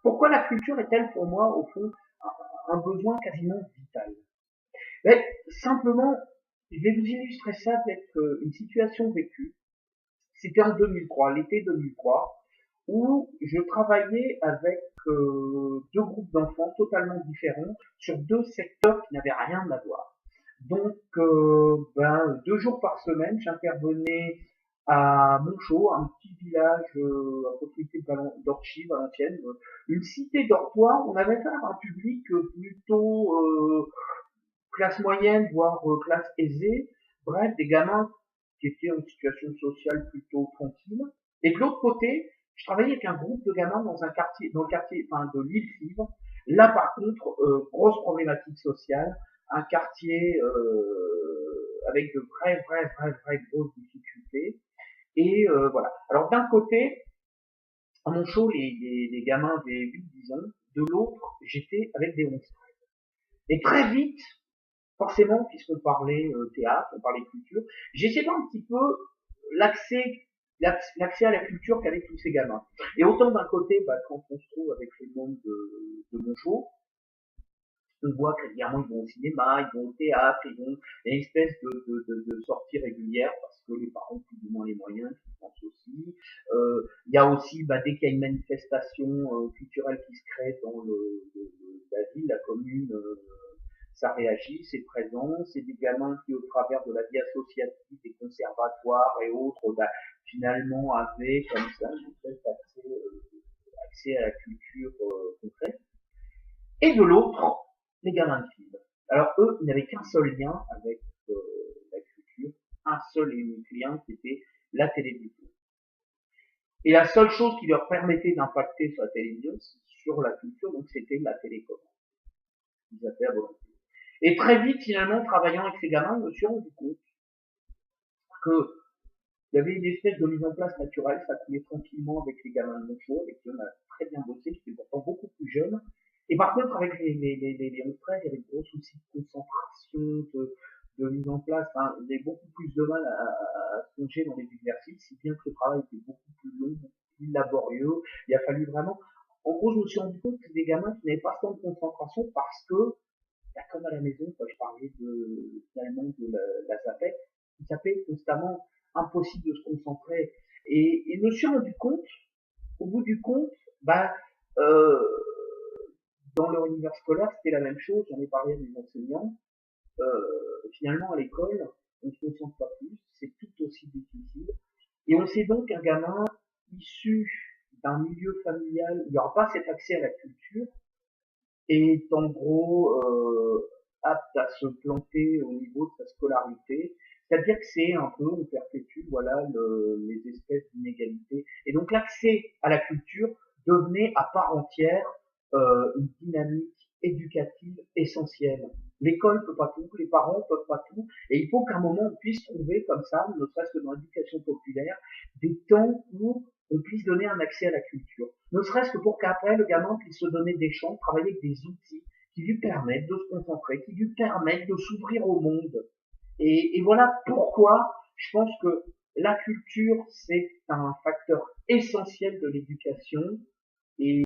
Pourquoi la culture est-elle pour moi, au fond, un besoin quasiment vital? Ben, simplement, je vais vous illustrer ça avec une situation vécue. C'était en 2003, l'été 2003, où je travaillais avec deux groupes d'enfants totalement différents sur deux secteurs qui n'avaient rien à voir. Donc, 2 jours par semaine, j'intervenais à Monchaux, un petit village à proximité d'Orchy, Valenciennes, une cité dortoir. On avait affaire à un public plutôt classe moyenne, voire classe aisée. Bref, des gamins qui étaient en situation sociale plutôt tranquille. Et de l'autre côté, je travaillais avec un groupe de gamins dans un quartier, dans le quartier, enfin, de l'île Five. Là, par contre, grosse problématique sociale, un quartier avec de vraies grosses difficultés. Et voilà. Alors d'un côté, à mon show, les gamins avaient 8-10 ans. De l'autre, j'étais avec des 11. Et très vite, forcément, puisqu'on parlait théâtre, on parlait culture, j'essayais un petit peu l'accès l'accès à la culture qu'avaient tous ces gamins. Et autant d'un côté, quand on se trouve avec les membres de mon show, on voit que régulièrement ils vont au cinéma, ils vont au théâtre, il y a une espèce de sortie régulière parce que les parents ont plus ou moins les moyens, qui pensent aussi. Il y a aussi, dès qu'il y a une manifestation culturelle qui se crée dans la ville, la commune, ça réagit, c'est présent, c'est des gamins qui, au travers de la vie associative, des conservatoires et autres, finalement avaient comme ça une espèce accès à la culture concrète. Et de l'autre, les gamins de filles. Alors eux, ils n'avaient qu'un seul lien avec la culture, un seul et unique lien, qui était la télévision. Et la seule chose qui leur permettait d'impacter sur la télévision, sur la culture, donc c'était la télécommande. Ils avaient à volonté. Et très vite, finalement, travaillant avec ces gamins, je me suis rendu compte que il y avait une espèce de mise en place naturelle, ça coulait tranquillement avec les gamins de mon show, avec qui on a très bien bossé, qui étaient pourtant beaucoup plus jeunes. Et par contre, avec les 11-13, il y avait de gros soucis de concentration, de mise en place. Hein, il y avait beaucoup plus de mal à se plonger dans les exercices, si bien que le travail était beaucoup plus long, beaucoup plus laborieux. Il a fallu vraiment... En gros, je me suis rendu compte que des gamins qui n'avaient pas tant de concentration parce que, comme à la maison, quand je parlais finalement de la zapette, ils tapaient constamment, impossible de se concentrer. Et je me suis rendu compte, au bout du compte, euh, dans leur univers scolaire, c'était la même chose. J'en ai parlé à des enseignants. Finalement, à l'école, on ne se concentre pas plus. C'est tout aussi difficile. Et on sait donc qu'un gamin issu d'un milieu familial où il n'y aura pas cet accès à la culture est en gros apte à se planter au niveau de sa scolarité. C'est-à-dire que c'est un peu, on perpétue les espèces d'inégalités. Et donc l'accès à la culture devenait à part entière une dynamique éducative essentielle. L'école peut pas tout, les parents peuvent pas tout, et il faut qu'à un moment on puisse trouver comme ça, ne serait-ce que dans l'éducation populaire, des temps où on puisse donner un accès à la culture. Ne serait-ce que pour qu'après le gamin puisse se donner des chances, travailler avec des outils qui lui permettent de se concentrer, qui lui permettent de s'ouvrir au monde. Et voilà pourquoi je pense que la culture, c'est un facteur essentiel de l'éducation et